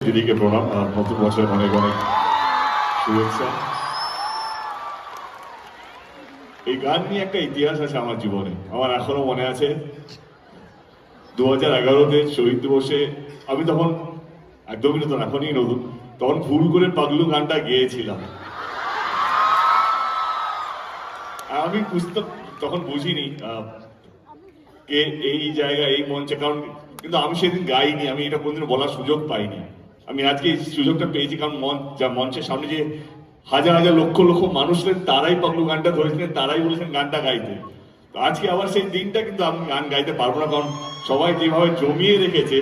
দিদিকে প্রণাম, নতুন বছর অনেক অনেক শুভেচ্ছা। এই গান নিয়ে একটা ইতিহাস আছে আমার জীবনে, আমার এখনো মনে আছে। 2011-তে শহীদ দিবসে আমি তখন একদমই নতুন, এখনই নতুন, তখন ভুল করে পাগলু গানটা গেয়েছিলাম। আমি তখন বুঝিনি কে এই জায়গা এই মঞ্চে, কারণ কিন্তু আমি সেদিন গাইনি, আমি এটা কোনদিন বলার সুযোগ পাইনি। আমি আজকে এই সুযোগটা পেয়েছি কারণ মঞ্চের সামনে যে হাজার হাজার লক্ষ লক্ষ মানুষ ছিলেন, তারাই পাগলু গানটা ধরেছিলেন, তারাই বলেছেন গানটা গাইতে। তো আজকে আবার সেই দিনটা, কিন্তু আমি গান গাইতে পারবো না, কারণ সবাই যেভাবে জমিয়ে রেখেছে।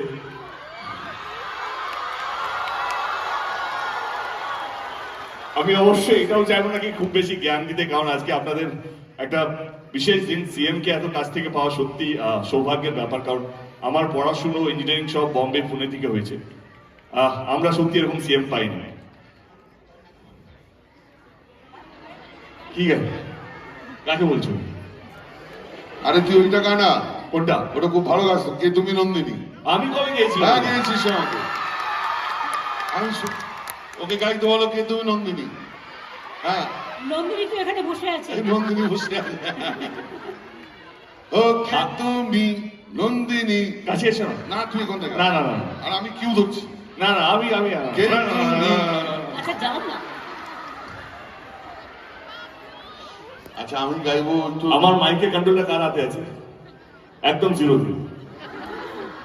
আমি অবশ্যই এটাও চাইবো নাকি খুব বেশি জ্ঞান দিতে, কারণ আজকে আপনাদের একটা বিশেষ দিন, সিএম কে এত কাছ থেকে পাওয়া সত্যি সৌভাগ্যের ব্যাপার। কারণ আমার পড়াশুনো ইঞ্জিনিয়ারিং সব বম্বে পুনে থেকে হয়েছে, আমরা সত্যি এরকম সিএম পাইনি। কি গান, কাকে বলছো? আরে তুই ওইটা গানা, কোনটা? ওটা খুব ভালো গাছ। কে তুমি নন্দিনী? আমি কবে গেছিলাম? হ্যাঁ গেছিস আমাকে। আমি ওকে গাইতে বলো, কে তুমি নন্দিনী? হ্যাঁ নন্দিনী তো এখানে বসে আছে। নন্দিনী বসে আছে। ও কে তুমি নন্দিনী? কাছে এসো না। না তুই কোন জায়গা? না না না। আর আমি কিউ ধরছি। না না, আমি কে তুমি? আচ্ছা যাও না। আচ্ছা আমি গাইবো একটু। আমার মাইকের কন্ট্রোলটা কার হাতে আছে? একদম 0-0।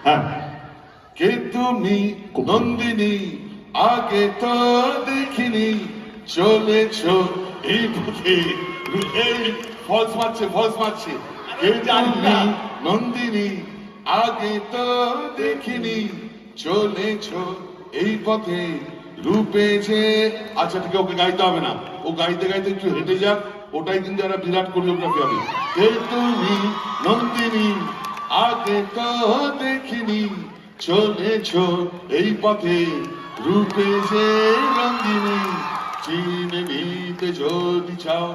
হ্যাঁ। কে তুমি নন্দিনী? আগে তো দেখিনি, চলেছ এই পথে। এই ফলস মারছে। কে তুমি নন্দিনী? আগে তো দেখিনি, চলেছ এই পথে রূপে যে। আচ্ছা ঠিক আছে, ওকে গাইতে হবে না, ও গাইতে গাইতে একটু হেঁটে যাক, ওটাই কিন্তু একটা বিরাট কোরিওগ্রাফি হবে। কে তুমি নন্দিনী? আগে তো দেখিনি, চলেছ এই পথে রূপে যে রঙ্গিনী। চিনে নিতে যদি চাও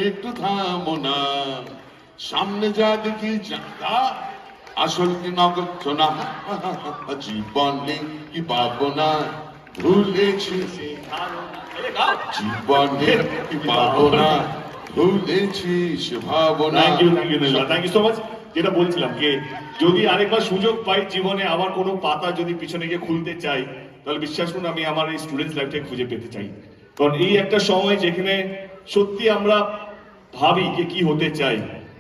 একটু থামো না, সামনে যা দেখি যা আসল কি নগদ না। জীবনে কি পাবো না, ভুলেছি জীবনে কি পাবো না, ভুলেছিস ভাবনা। Thank you so much. যেটা বলছিলাম, যে যদি আরেকবার সুযোগ পাই জীবনে, আবার কোনো পাতা যদি পিছনে গিয়ে খুলতে চাই, তাহলে বিশ্বাস করুন আমি আমার এই স্টুডেন্টস লাইফটাকে খুঁজে পেতে চাই। কারণ এই একটা সময় যেখানে সত্যি আমরা ভাবি যে কি হতে চাই।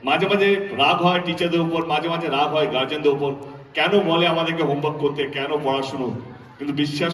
মাঝে মাঝে রাগ হয় টিচারদের উপর, মাঝে মাঝে রাগ হয় গার্জেনদের উপর, কেন বলে আমাদেরকে হোমওয়ার্ক করতে, কেন পড়াশুনো, কিন্তু বিশ্বাস